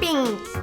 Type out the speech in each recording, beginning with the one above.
Pink.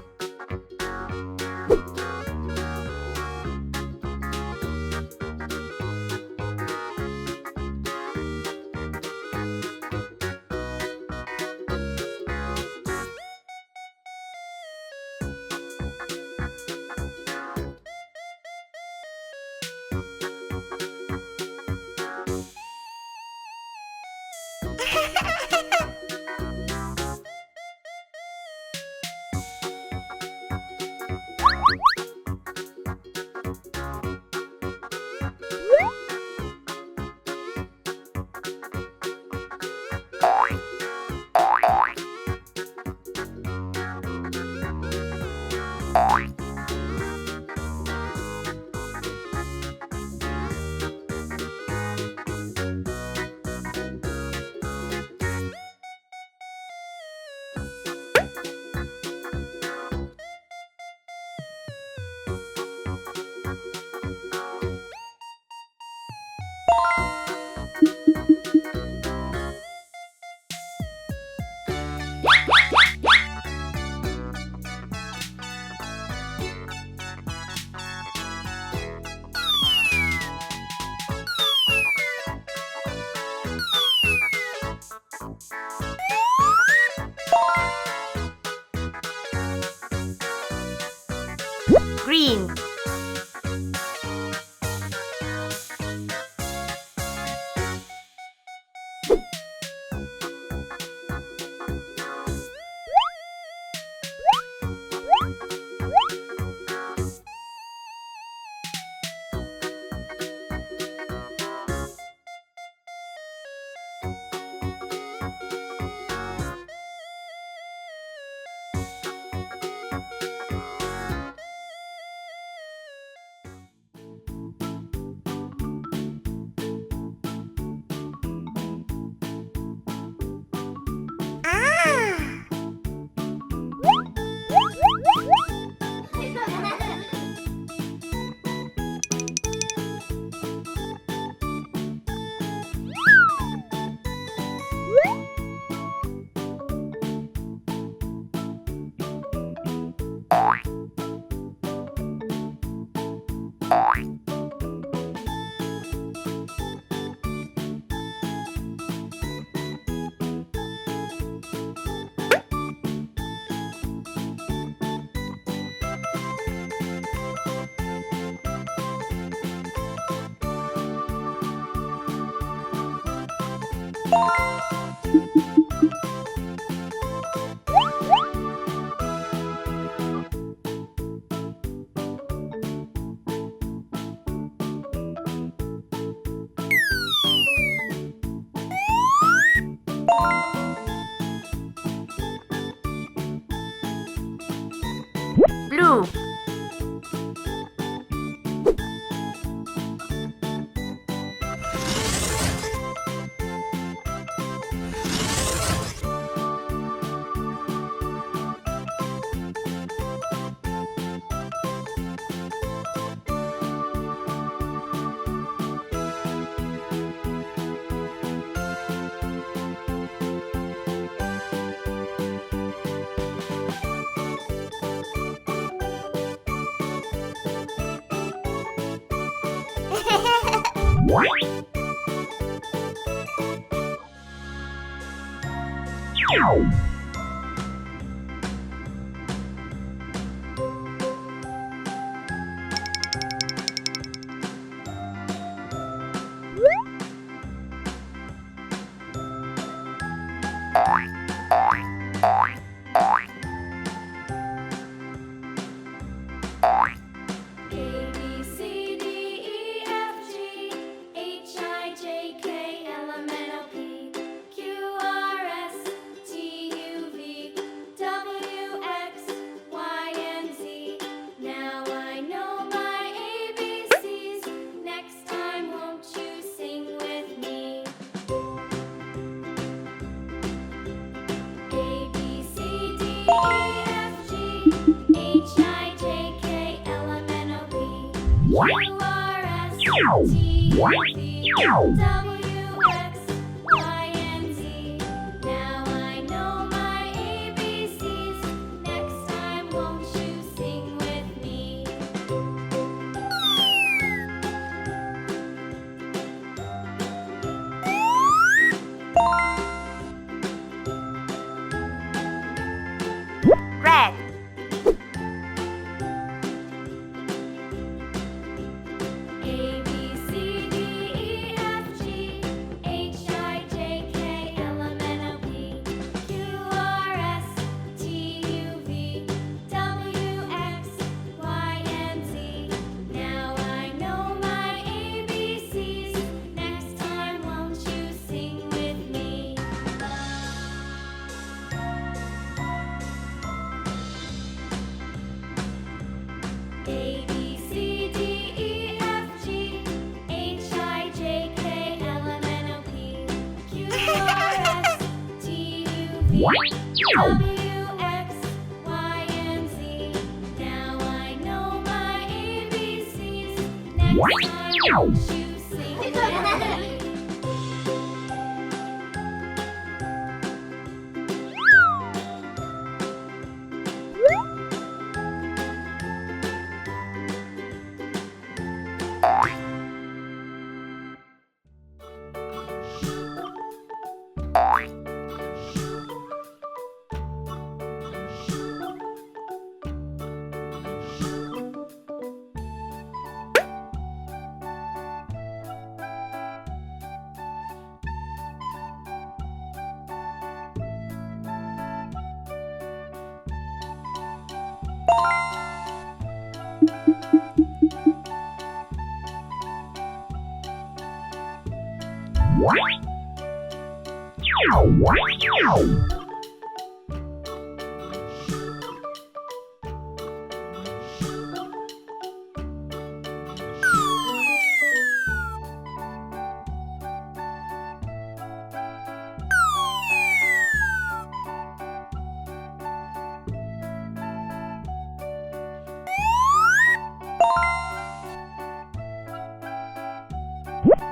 Green. Blue. Now I know my ABCs. Next time, won't you sing with me? Red. A, B, C, D, E, F, G, H, I, J, K, L, M, N, O, P, Q, R, S, T, U, V, W, X, Y, and Z. Now I know my ABCs. Next time, won't you sing with me? A, B, C, D, E, F, G, H, I, J, K, L, M, N, O, P, Q, R, S, T, U, V, W, X, Y, and Z. Now I know my ABCs. Next time, won't you sing with me?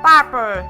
Purple.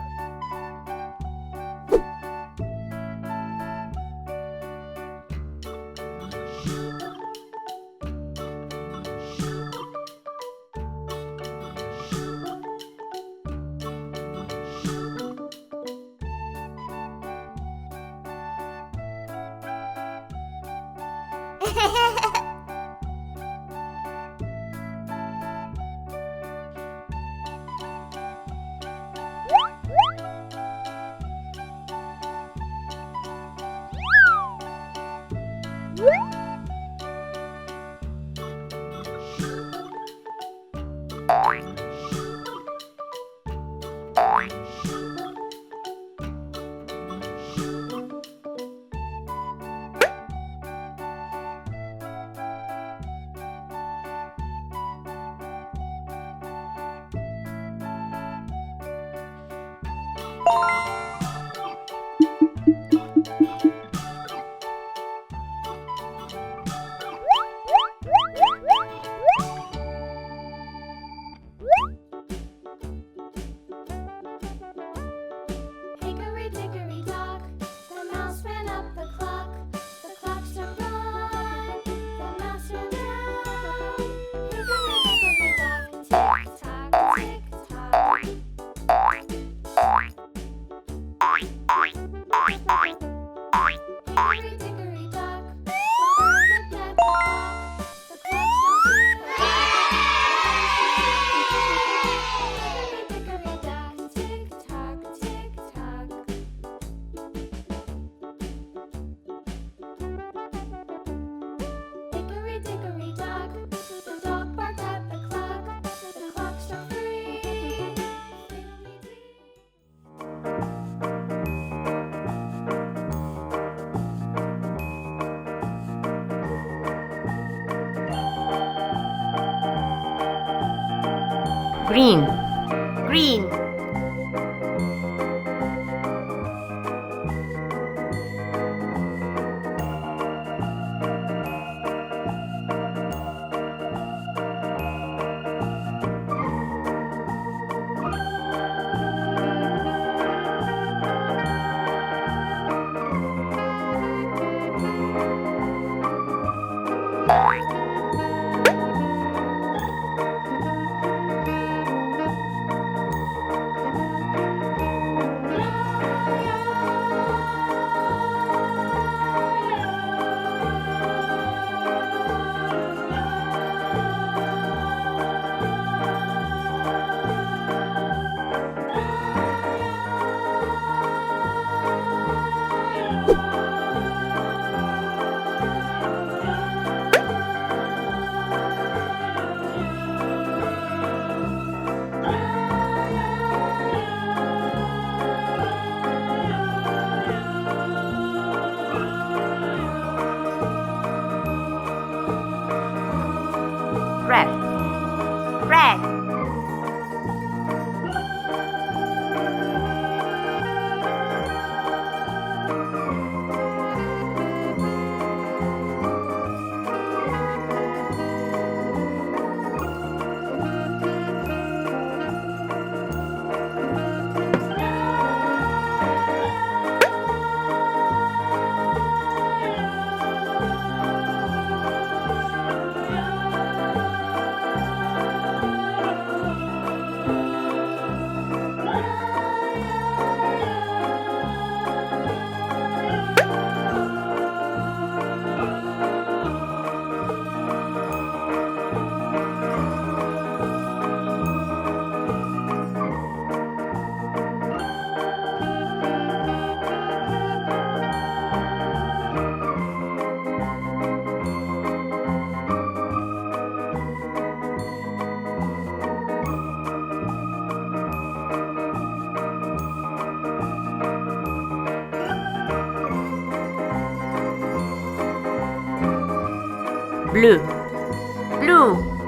Hickory dickory dock, the mouse ran up the clock. The clock struck one, the mouse ran down. Hickory dickory dock, tick tock, tick tock. Hickory dickory dock, the bird looked at the clock. The clock struck two. Hickory dickory dock, tick tock, tick tock. Hickory dickory dock, the dog barked at the clock. The clock struck three. Green, green. red. Blue, blue.